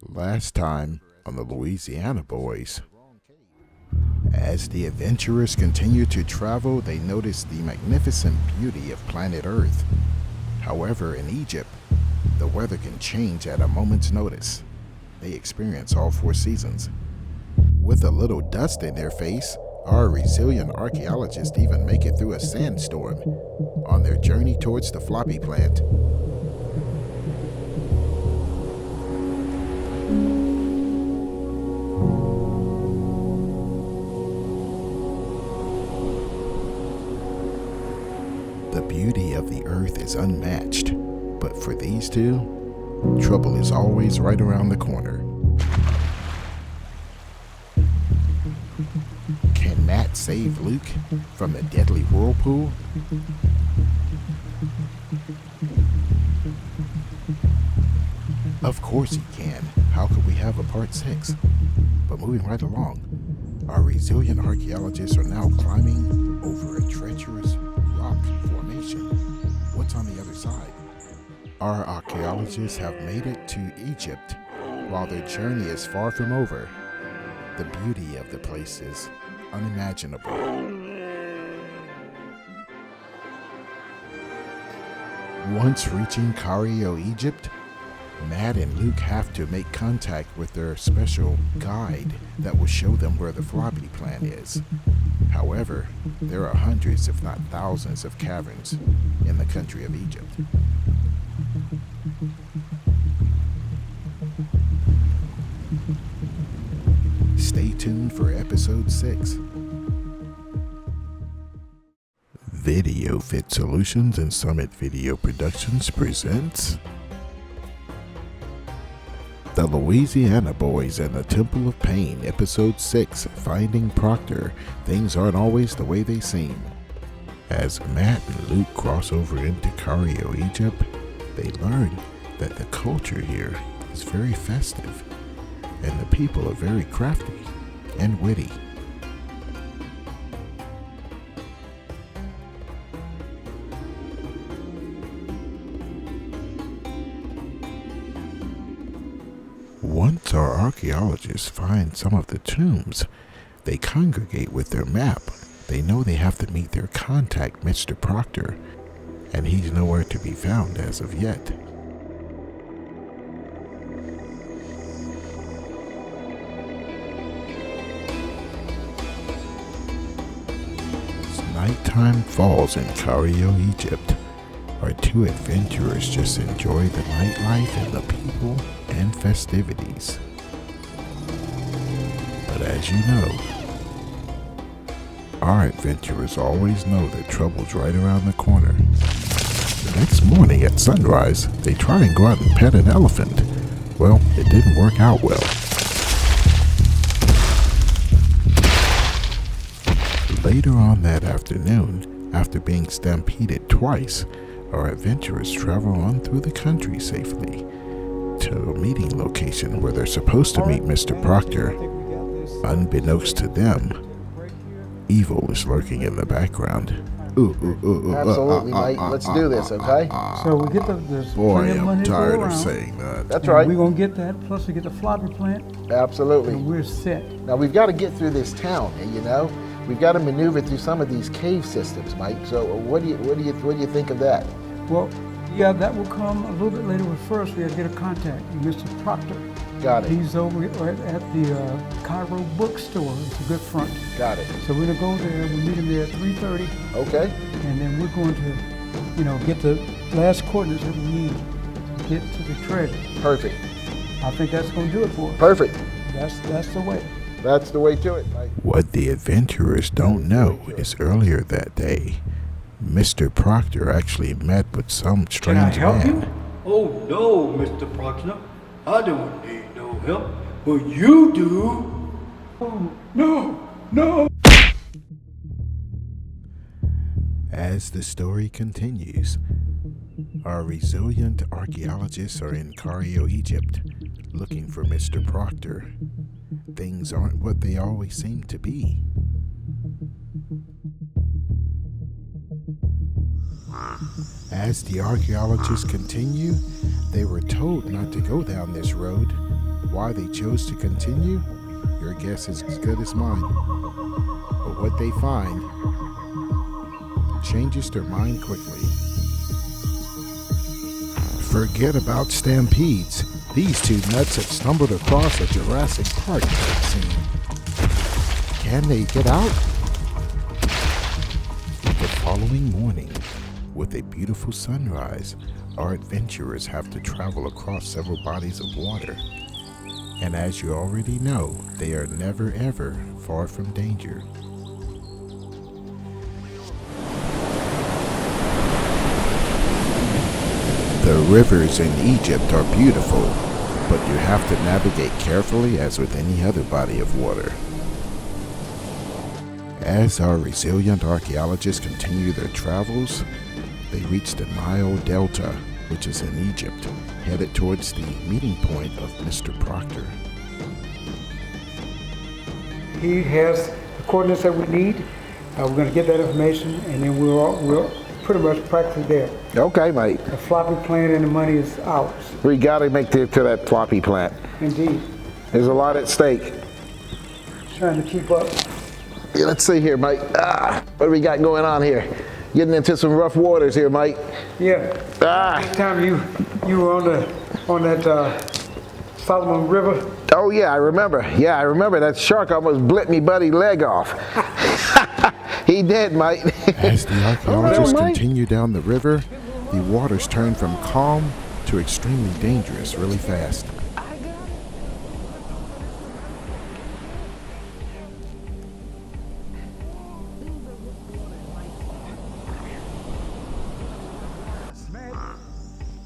Last time on the Lusianna Boys. As the adventurers continue to travel, they notice the magnificent beauty of planet Earth. However, in Egypt, the weather can change at a moment's notice. They experience all 4 seasons. With a little dust in their face, our resilient archaeologists even make it through a sandstorm on their journey towards the floppy plant. The beauty of the earth is unmatched, but for these two, trouble is always right around the corner. Can Matt save Luke from the deadly whirlpool? Of course he can. How could we have a part 6? But moving right along, our resilient archaeologists are now climbing over a treacherous rock formation. What's on the other side? Our archaeologists have made it to Egypt. While their journey is far from over, the beauty of the place is unimaginable. Once reaching Cairo, Egypt, Matt and Luke have to make contact with their special guide that will show them where the floppy plant is. However, there are hundreds if not thousands of caverns in the country of Egypt. Stay tuned for episode 6. Video Fit Solutions and Summit Video Productions presents The Lusianna Boys and the Temple of Pain, Episode 6, Finding Proctor. Things aren't always the way they seem. As Matt and Luke cross over into Cairo, Egypt, they learn that the culture here is very festive, and the people are very crafty and witty. Once our archaeologists find some of the tombs, they congregate with their map. They know they have to meet their contact, Mr. Proctor, and he's nowhere to be found as of yet. As nighttime falls in Cairo, Egypt, our 2 adventurers just enjoy the nightlife and the people and festivities. But as you know, our adventurers always know that trouble's right around the corner. The next morning at sunrise, they try and go out and pet an elephant. Well, it didn't work out well. Later on that afternoon, after being stampeded twice, our adventurers travel on through the country safely to a meeting location where they're supposed to meet Mr. Proctor. Unbeknownst to them, evil is lurking in the background. Absolutely, mate. Let's do this, okay? So we get there's Boy, plenty of money I'm to go tired of around. saying that. That's right. We're gonna get that. Plus, we get the floppy plant, Absolutely. and we're set. Now we've got to get through this town, and we've got to maneuver through some of these cave systems, Mike. So what do you think of that? Well, yeah, that will come a little bit later. But first, we have to get a contact with Mr. Proctor. Got it. He's over at the Cairo bookstore. It's a good front. Got it. So we're gonna go there. We'll meet him there at 3:30, Okay. and then we're going to, get the last coordinates that we need to get to the treasure. Perfect. I think that's gonna do it for us. Perfect. That's the way. That's the way to it, Mike. What the adventurers don't know is earlier that day, Mr. Proctor actually met with some Can I strange help man. you? Oh no, Mr. Proctor. I don't need no help, but you do. Oh, no. As the story continues, our resilient archaeologists are in Cairo, Egypt, looking for Mr. Proctor. Things aren't what they always seem to be. As the archaeologists continue, they were told not to go down this road, Why they chose to continue? Your guess is as good as mine. But what they find changes their mind quickly. Forget about stampedes. These two nuts have stumbled across a Jurassic Park scene. Can they get out? The following morning, with a beautiful sunrise, our adventurers have to travel across several bodies of water. And as you already know, they are never ever far from danger. The rivers in Egypt are beautiful, but you have to navigate carefully as with any other body of water. As our resilient archaeologists continue their travels, they reach the Nile Delta, which is in Egypt, headed towards the meeting point of Mr. Proctor. He has the coordinates that we need. We're going to get that information, and then we're pretty much practically there. Okay, mate. The floppy plant and the money is ours. We got to make it to that floppy plant. Indeed. There's a lot at stake. Trying to keep up. Yeah, let's see here, mate. What do we got going on here? Getting into some rough waters here, mate. Yeah. This time you were on that Solomon River. Oh yeah, I remember. Yeah, I remember. That shark almost blit me buddy leg off. He did, mate. As the archaeologists continue down the river, the waters turn from calm to extremely dangerous really fast.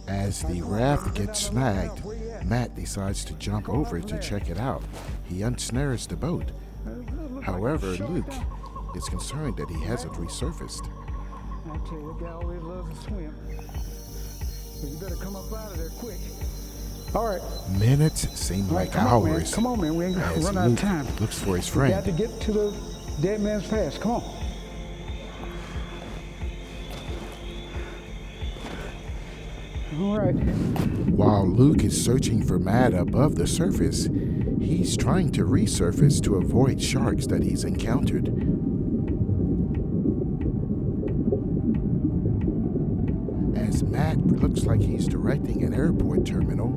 As the raft gets snagged, Matt decides to jump over to check it out. He unsnares the boat. However, Luke is concerned that he hasn't resurfaced. I tell you, the guy always loves to swim. So you better come up out of there quick. All right. Minutes seem like hours. Come on, man. We ain't gonna as run out of Luke time. looks for his We got friend. to get to the dead man's pass. Come on. All right. While Luke is searching for Matt above the surface, he's trying to resurface to avoid sharks that he's encountered. As Matt looks like he's directing an airport terminal,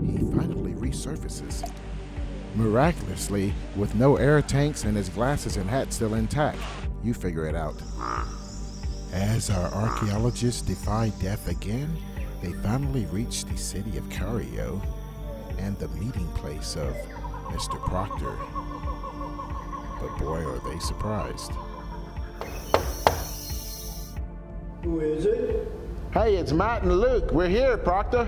he finally resurfaces. Miraculously, with no air tanks and his glasses and hat still intact, you figure it out. As our archaeologists defy death again, they finally reach the city of Cairo and the meeting place of Mr. Proctor. But boy, are they surprised. Who is it? Hey, it's Matt and Luke. We're here, Proctor.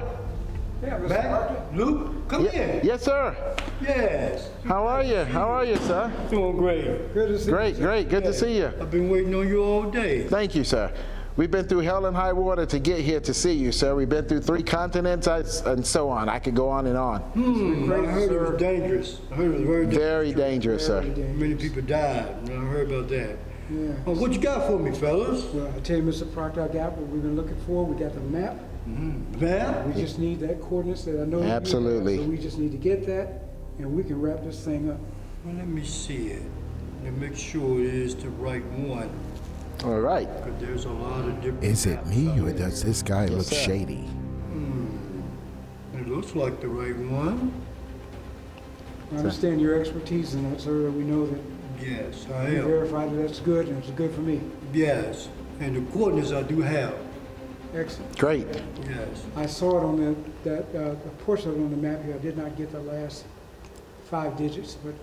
Yeah, Mr. Matt? Luke? Come in. Yes, sir. Yes. How are you? How are you, sir? Doing great. Good to see Great, you. great. Good to see you. I've been waiting on you all day. Thank you, sir. We've been through hell and high water to get here to see you, sir. We've been through 3 continents and so on. I could go on and on. I heard it was dangerous. I heard it was very dangerous. Very dangerous, sir. Many people died. I heard about that. Yeah. What you got for me, fellas? Well, I tell you, Mr. Proctor, I got what we've been looking for. We got the map. Map? We just need that coordinates that I know. Absolutely. You have, so we just need to get that, and we can wrap this thing up. Well, let me see it. And make sure it is the right one. All right. Because there's a lot of different Is it maps me out or there. does this guy look sir. shady? It looks like the right one. I understand your expertise in that, sir. We know that Yes, I you am. verified that that's good, and it's good for me. Yes. And the coordinates I do have. Excellent. Great. Yes. I saw it on a portion of it on the map here. I did not get the last 5 digits, but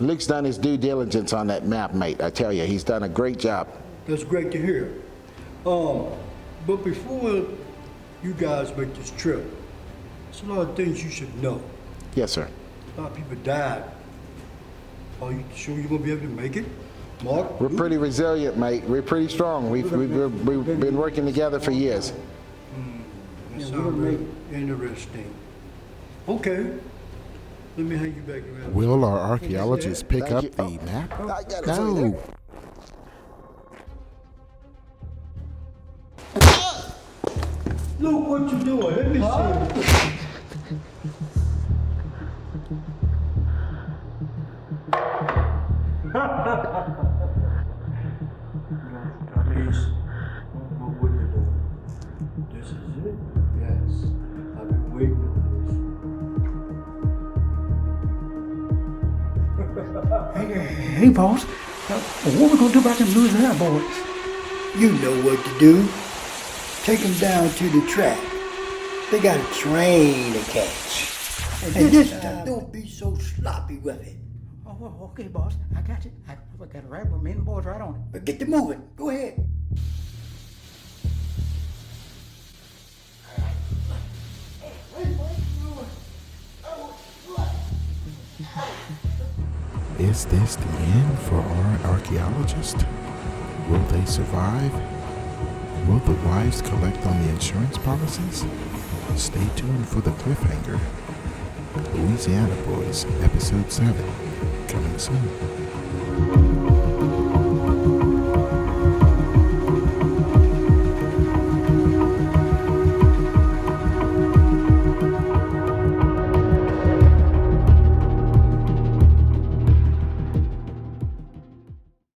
Luke's done his due diligence on that map, mate. I tell you, he's done a great job. That's great to hear. But before you guys make this trip, there's a lot of things you should know. Yes, sir. A lot of people died. Are you sure you're gonna be able to make it? Mark? We're pretty resilient, mate. We're pretty strong. We've been working together for years. That Yeah, we're sounds gonna very make interesting. Okay. Let me hang you back around. Will our archaeologists pick Thank up you. the map? I got it for you No. Luke, what you doing? Let me see. Hey, boss, what we gonna do about them Lusianna Boys? You know what to do. Take them down to the track. They got a train to catch. And this time, don't be so sloppy with it. Oh, okay, boss. I got you. I got it right with me and the boys right on it. But get to moving. Go ahead. Is this the end for our archaeologist? Will they survive? Will the wives collect on the insurance policies? Stay tuned for the cliffhanger. Lusianna Boys, Episode 7, coming soon.